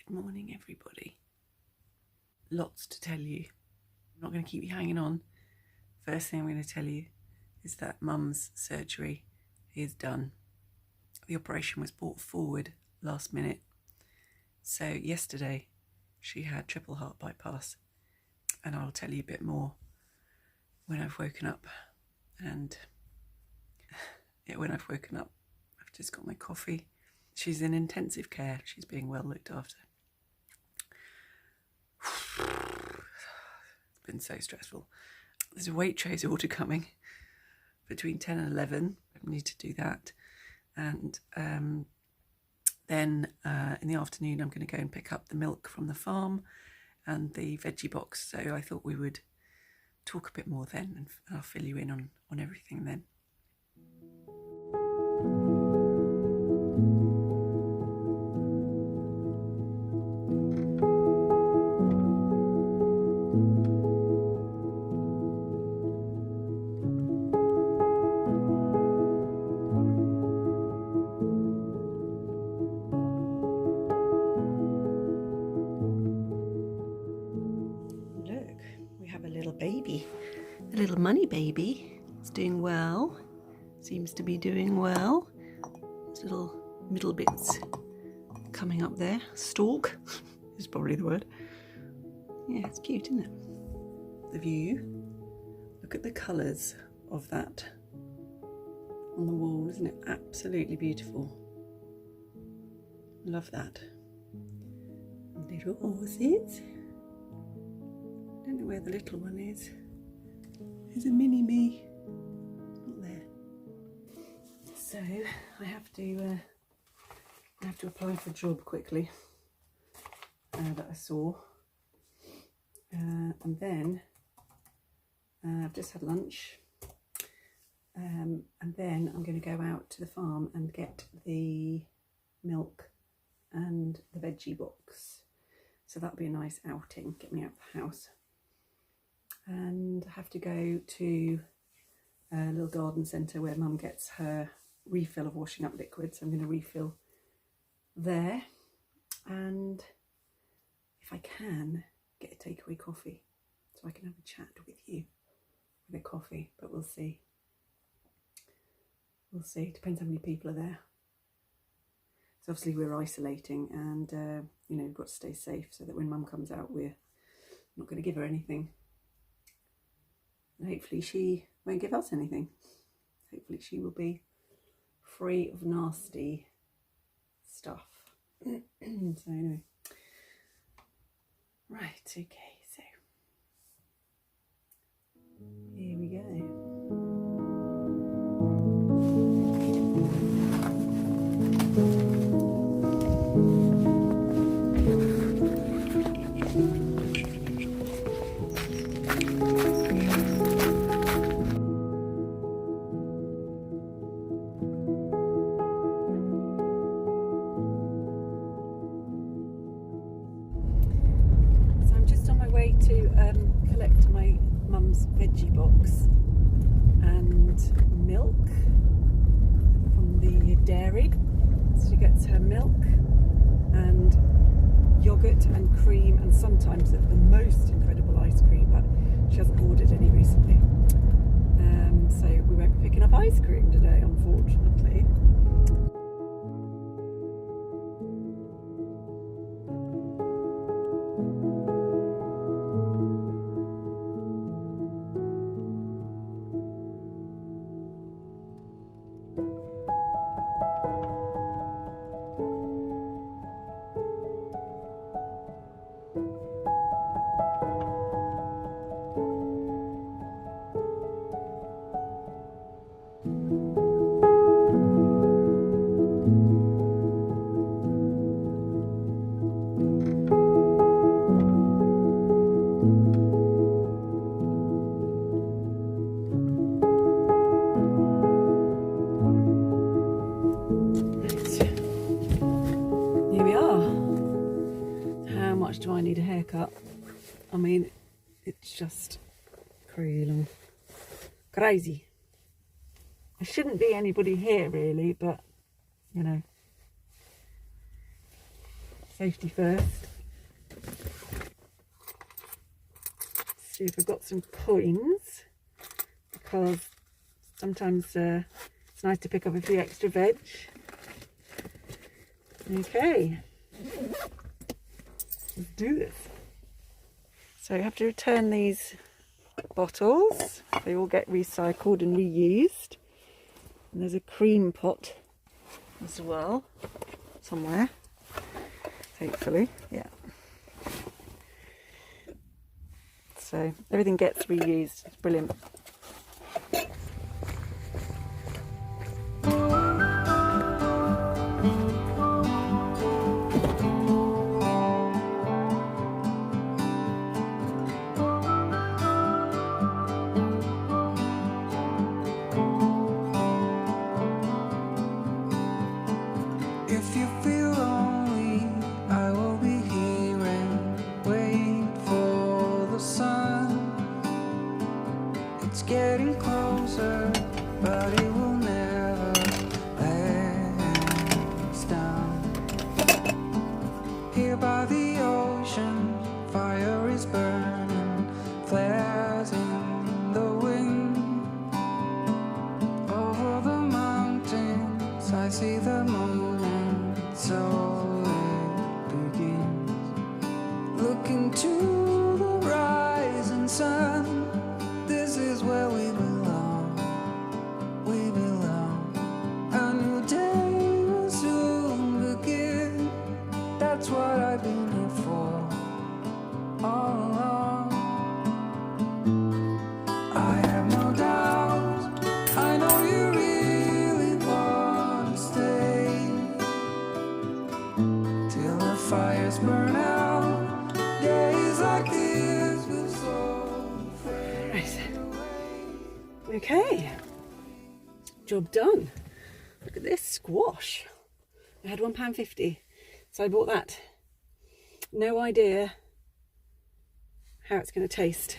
Good morning, everybody. Lots to tell you. I'm not going to keep you hanging on. First thing I'm going to tell you is that Mum's surgery is done. The operation was brought forward last minute. So yesterday she had triple heart bypass, and I'll tell you a bit more when I've woken up. And when I've woken up, I've just got my coffee. She's in intensive care. She's being well looked after. It's been so stressful. There's a Waitrose order coming between 10 and 11. I need to do that. And then in the afternoon, I'm going to go and pick up the milk from the farm and the veggie box. So I thought we would talk a bit more then, and I'll fill you in on everything then. Baby, a little money baby. It's doing well. Seems to be doing well. There's little middle bits coming up there. Stalk is probably the word. Yeah, it's cute, isn't it? The view. Look at the colours of that on the wall. Isn't it absolutely beautiful? Love that. Little horses. I don't know where the little one is. There's a mini me. Not there. So I have to apply for a job quickly that I saw, and then I've just had lunch, and then I'm going to go out to the farm and get the milk and the veggie box. So that'll be a nice outing. Get me out of the house. And I have to go to a little garden centre where Mum gets her refill of washing up liquid. So I'm going to refill there, and if I can, get a takeaway coffee so I can have a chat with you with a coffee, but we'll see. We'll see. Depends how many people are there. So obviously we're isolating, and we've got to stay safe so that when Mum comes out, we're not going to give her anything. And hopefully she won't give us anything. Hopefully she will be free of nasty stuff. So anyway. Right, okay, so here we go. To collect my mum's veggie box and milk from the dairy. So she gets her milk and yogurt and cream, and sometimes the most incredible ice cream, but she hasn't ordered any recently. So we won't be picking up ice cream today, unfortunately. Do I need a haircut? I mean, it's just crazy. There shouldn't be anybody here really, but you know, Safety first. See if I've got some coins, because sometimes it's nice to pick up a few extra veg. Okay, let's do this. So you have to return these bottles. They all get recycled and reused. And there's a cream pot as well, somewhere, hopefully, yeah. So everything gets reused, it's brilliant. If you feel lonely, I will be here and wait for the sun. It's getting closer, but it will never let us down. Here by the ocean, fire is burning, flares in the wind. Over the mountains, I see the moon. So it begins. Looking to the rising sun, this is where we belong. We belong. A new day will soon begin. That's what I've been here for all along. I have no doubt, I know you really want to stay till the fires burn out. Days like this will so fade away. Okay, job done. Look at this squash. I had £1.50, so I bought that. No idea how it's going to taste,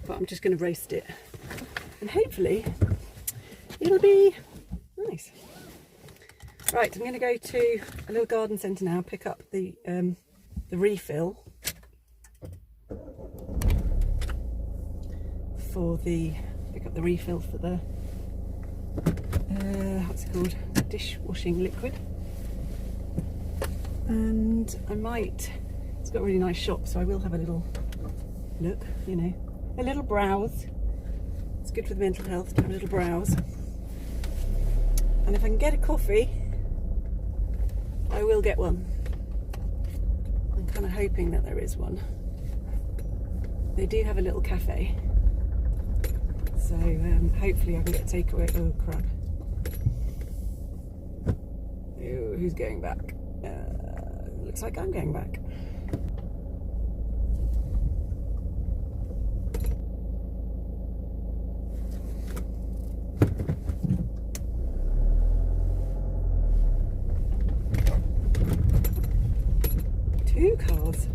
but I'm just going to roast it, and hopefully it'll be nice. Right, I'm going to go to a little garden centre now, pick up the refill for the what's it called, dishwashing liquid. And I might, it's got a really nice shop, so I will have a little look, you know, a little browse. It's good for the mental health to have a little browse. And if I can get a coffee, I will get one. I'm kind of hoping that there is one. They do have a little cafe, so hopefully I can get takeaway. Oh crap. Ew, who's going back? Looks like I'm going back. Two cars.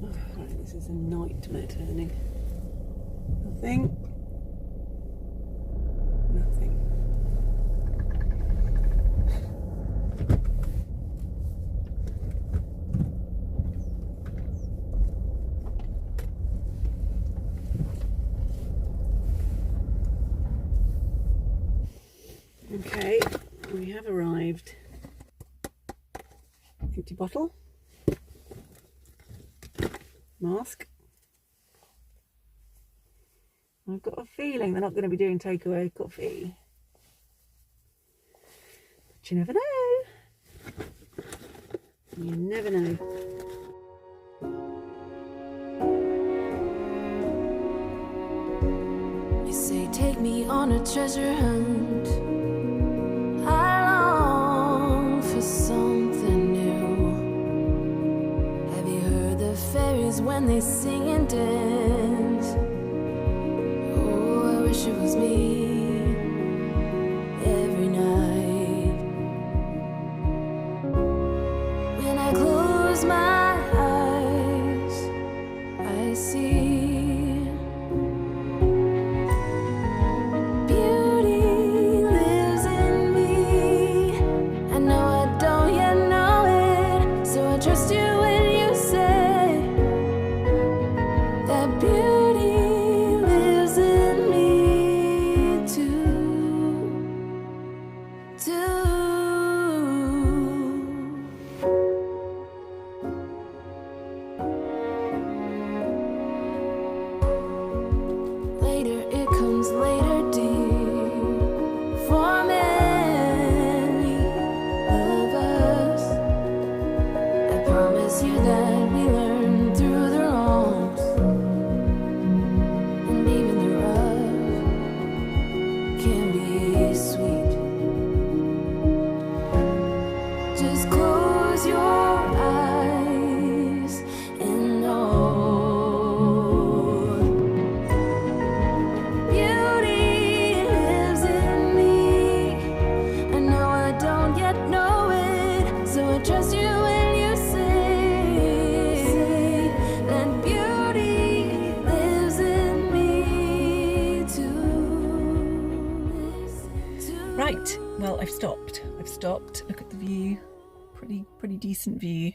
Oh, right, this is a nightmare turning. Nothing. Nothing. Okay, we have arrived. Empty bottle. Mask. I've got a feeling they're not going to be doing takeaway coffee. But you never know. You never know. You say take me on a treasure hunt. I long for something new. Have you heard the fairies when they sing and dance? Oh, I wish it was me every night. When I close my eyes, I see beauty lives in me. Right, well, I've stopped. Look at the view. Pretty decent view.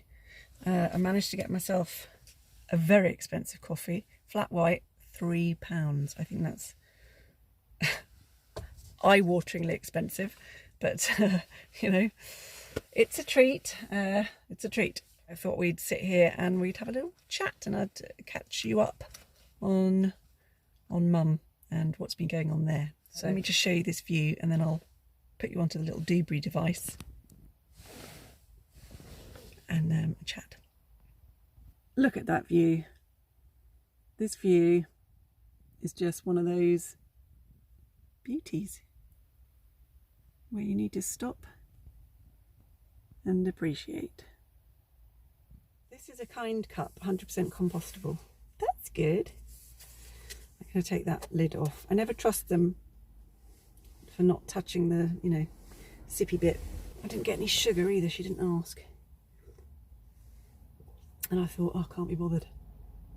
I managed to get myself a very expensive coffee, flat white, £3. I think that's eye-wateringly expensive, but you know, it's a treat. It's a treat. I thought we'd sit here and we'd have a little chat, and I'd catch you up on Mum and what's been going on there. So let me just show you this view, and then I'll put you onto the little Dewberry device and chat. Look at that view. This view is just one of those beauties where you need to stop and appreciate. This is a kind cup, 100% compostable. That's good. I'm going to take that lid off. I never trust them for not touching the, you know, sippy bit. I didn't get any sugar either, she didn't ask. And I thought, oh, I can't be bothered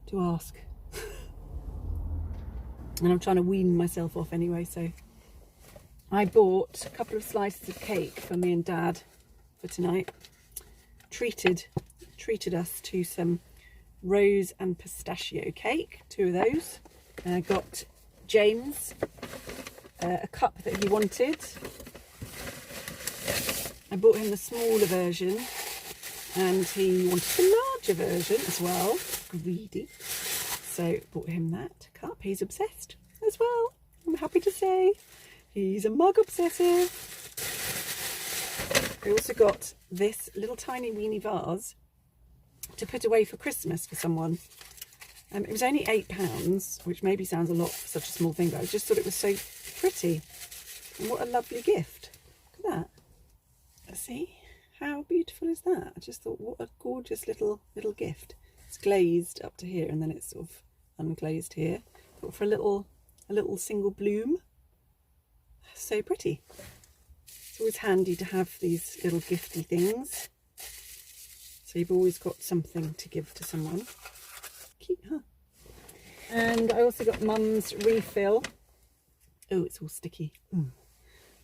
to ask. And I'm trying to wean myself off anyway, so I bought a couple of slices of cake for me and Dad for tonight. Treated us to some rose and pistachio cake, 2 of those. And I got James a cup that he wanted. I bought him the smaller version, and he wanted the larger version as well. Greedy. So bought him that cup. He's obsessed as well, I'm happy to say. He's a mug obsessive. I also got this little tiny weeny vase to put away for Christmas for someone. It was only £8, which maybe sounds a lot for such a small thing, but I just thought it was so pretty. And what a lovely gift. Look at that. See? How beautiful is that? I just thought, what a gorgeous little gift. It's glazed up to here, and then it's sort of unglazed here. But for a little single bloom. So pretty. It's always handy to have these little gifty things. So you've always got something to give to someone. Cute, huh? And I also got Mum's refill. Oh, it's all sticky.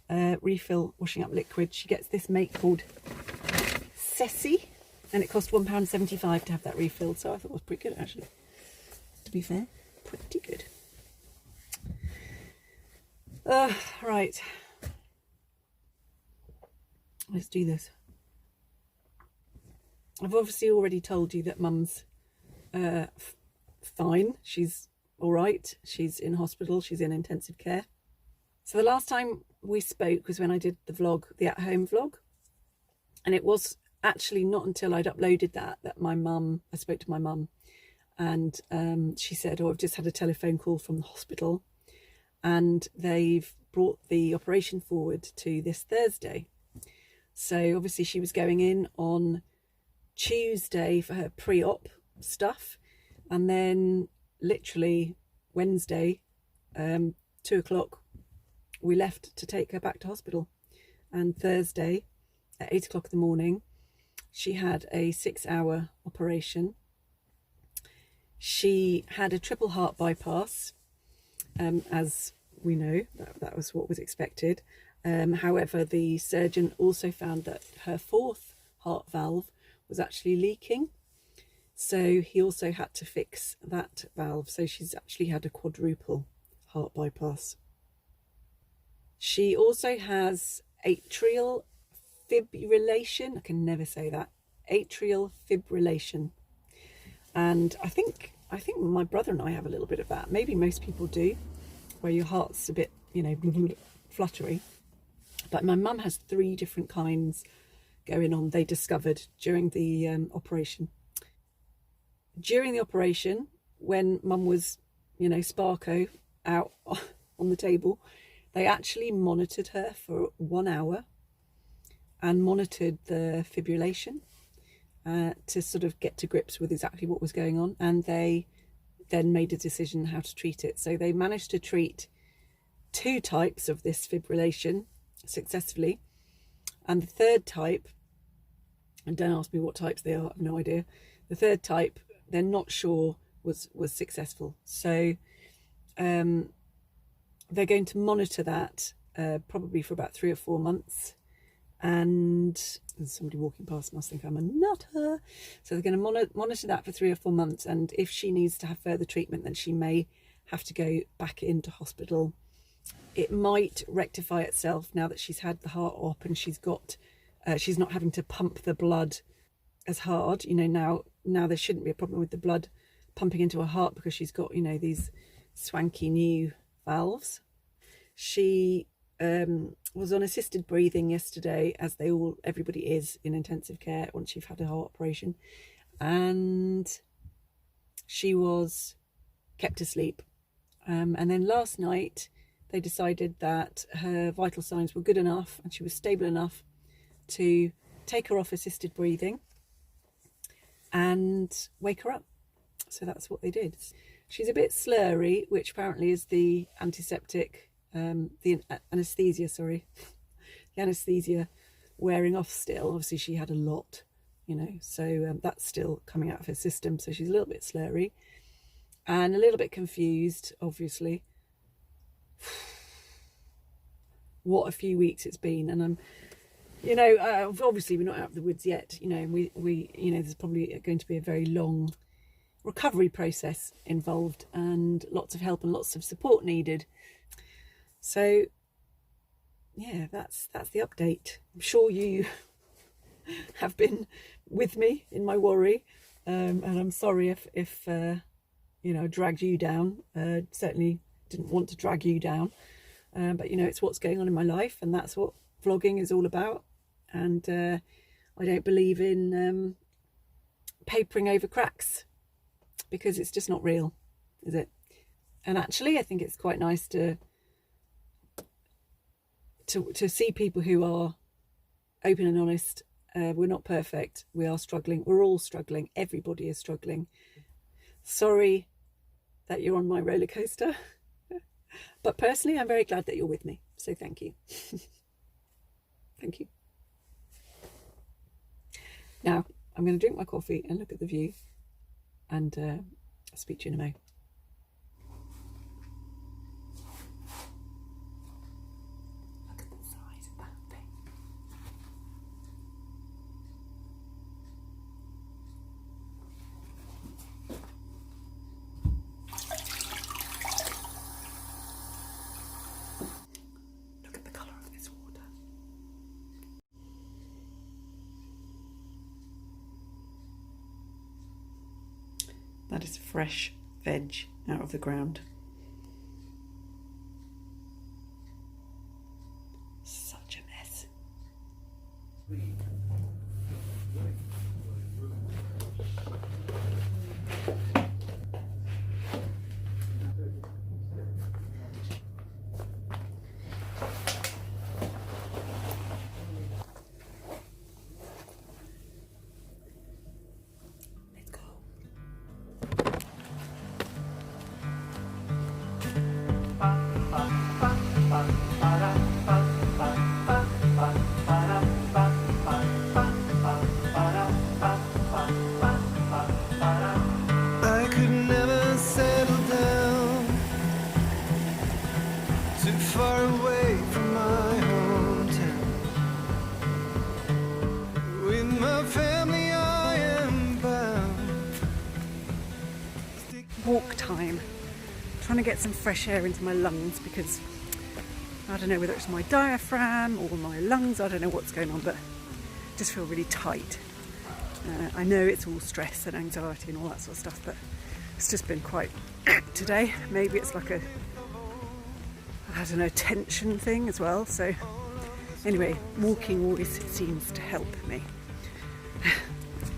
Refill washing up liquid. She gets this make called Ceci, and it cost £1.75 to have that refilled, so I thought it was pretty good actually. To be fair, pretty good. Right. Let's do this. I've obviously already told you that Mum's fine. She's all right. She's in hospital. She's in intensive care. So the last time we spoke was when I did the vlog, the at-home vlog. And it was actually not until I'd uploaded that I spoke to my mum, and she said, oh, I've just had a telephone call from the hospital and they've brought the operation forward to this Thursday. So obviously she was going in on Tuesday for her pre-op stuff, and then literally Wednesday, 2 o'clock, we left to take her back to hospital. And Thursday at 8 o'clock in the morning, she had a 6-hour operation. She had a triple heart bypass, as we know, that was what was expected. However, the surgeon also found that her 4th heart valve was actually leaking. So he also had to fix that valve. So she's actually had a quadruple heart bypass. She also has atrial fibrillation. I can never say that. Atrial fibrillation. And I think my brother and I have a little bit of that. Maybe most people do, where your heart's a bit, you know, fluttery. But my mum has 3 different kinds going on. They discovered during the operation. During the operation, when Mum was, you know, Sparko out on the table, they actually monitored her for 1 hour and monitored the fibrillation to sort of get to grips with exactly what was going on. And they then made a decision how to treat it. So they managed to treat 2 types of this fibrillation successfully. And the 3rd type, and don't ask me what types they are, I have no idea. The 3rd type, they're not sure was successful. So they're going to monitor that probably for about 3 or 4 months. And there's somebody walking past must think I'm a nutter. So they're going to monitor that for 3 or 4 months. And if she needs to have further treatment, then she may have to go back into hospital. It might rectify itself now that she's had the heart op and she's not having to pump the blood as hard. You know, now there shouldn't be a problem with the blood pumping into her heart because she's got, you know, these swanky new valves. She was on assisted breathing yesterday, as everybody is in intensive care once you've had a heart operation, and she was kept asleep. And then last night they decided that her vital signs were good enough and she was stable enough to take her off assisted breathing and wake her up. So that's what they did. She's a bit slurry, which apparently is the antiseptic, the anaesthesia wearing off still. Obviously she had a lot, you know, so that's still coming out of her system. So she's a little bit slurry and a little bit confused, obviously. What a few weeks it's been. And I'm, you know, obviously we're not out of the woods yet, you know, we you know, there's probably going to be a very long recovery process involved and lots of help and lots of support needed. So yeah, that's the update. I'm sure you have been with me in my worry, and I'm sorry if you know, dragged you down. Certainly didn't want to drag you down, but you know, it's what's going on in my life, and that's what vlogging is all about. And I don't believe in papering over cracks, because it's just not real, is it? And actually I think it's quite nice to see people who are open and honest. We're not perfect, we are struggling, we're all struggling, everybody is struggling. Sorry that you're on my roller coaster, but personally I'm very glad that you're with me, so thank you. Thank you. Now I'm going to drink my coffee and look at the view, and I'll speak to you in a moment. Look at the size of that thing. Look at the colour of this water. That is fresh veg out of the ground. Such a mess. Let's go. I could never settle down too far away from my hometown. With my family I am bound. Walk time. Trying to get some fresh air into my lungs, because I don't know whether it's my diaphragm or my lungs, I don't know what's going on, but I just feel really tight. I know it's all stress and anxiety and all that sort of stuff, but it's just been quite today. Maybe it's like a, I don't know, tension thing as well. So anyway, walking always seems to help me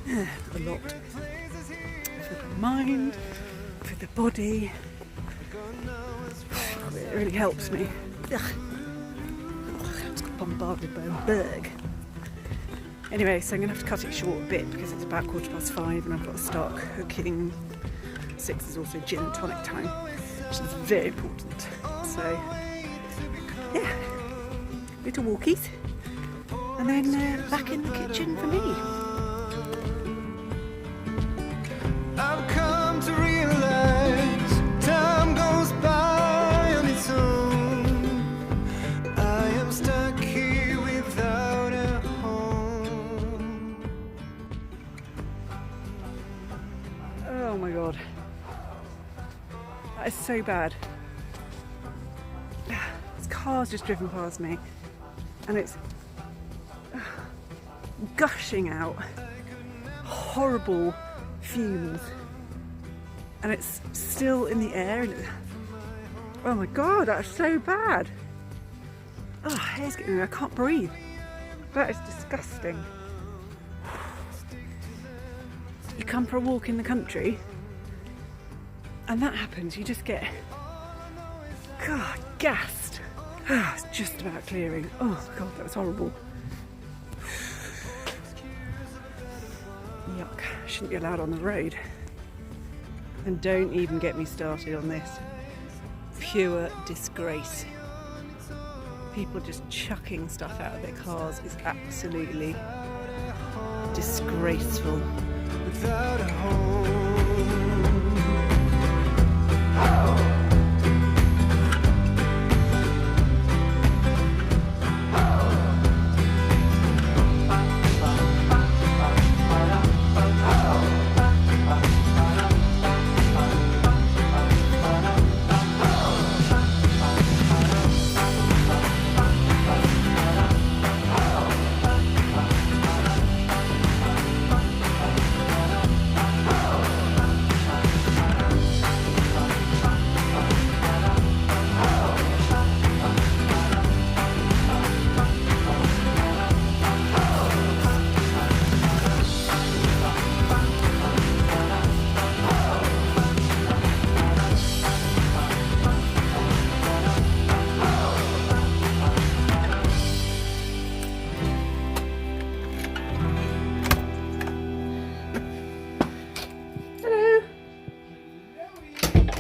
a lot, for the mind, for the body. It really helps me. Ugh. I just got bombarded by a bug. Anyway, so I'm going to have to cut it short a bit because it's about 5:15 and I've got to start cooking. 6 is also gin and tonic time, which is very important. So, yeah, little walkies, and then back in the kitchen for me. I've come to realize time goes by on its own. so bad. This car's just driven past me and it's gushing out horrible fumes and it's still in the air and oh my god, that's so bad. Oh, hair's getting me, I can't breathe. That is disgusting. You come for a walk in the country and that happens, you just get, God, gassed. Oh, it's just about clearing. Oh my god, that was horrible. Yuck, shouldn't be allowed on the road. And don't even get me started on this. Pure disgrace. People just chucking stuff out of their cars is absolutely disgraceful. Without a home.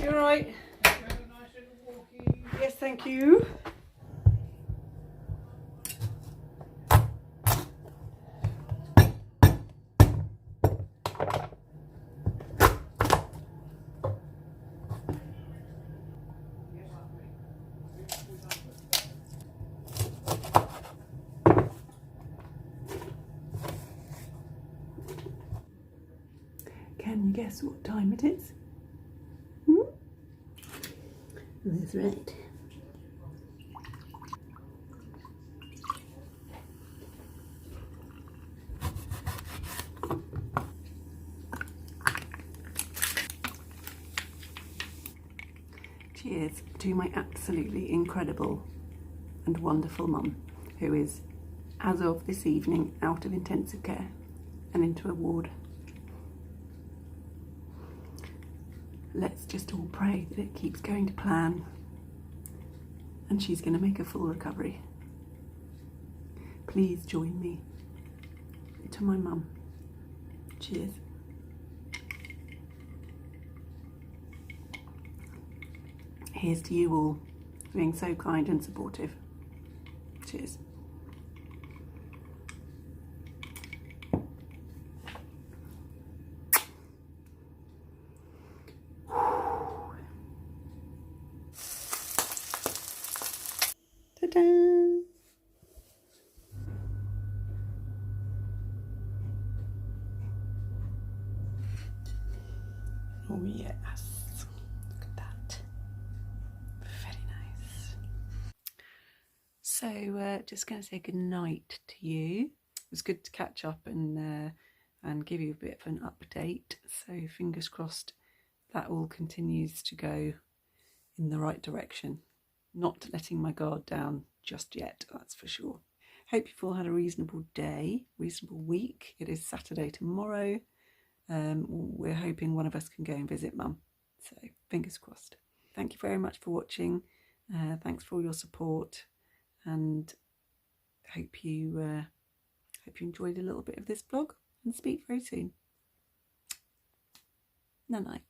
Right. Yes, thank you. Can you guess what time it is? That's right. Cheers to my absolutely incredible and wonderful mum, who is, as of this evening, out of intensive care and into a ward. Let's just all pray that it keeps going to plan and she's going to make a full recovery. Please join me to my mum. Cheers. Here's to you all being so kind and supportive. Cheers. Ta-da! Oh yes, look at that. Very nice. So just going to say good night to you. It was good to catch up and give you a bit of an update. So fingers crossed that all continues to go in the right direction. Not letting my guard down just yet, that's for sure. Hope you've all had a reasonable day, reasonable week. It is Saturday tomorrow. We're hoping one of us can go and visit Mum. So fingers crossed. Thank you very much for watching. Thanks for all your support, and hope you enjoyed a little bit of this vlog, and speak very soon. Night night.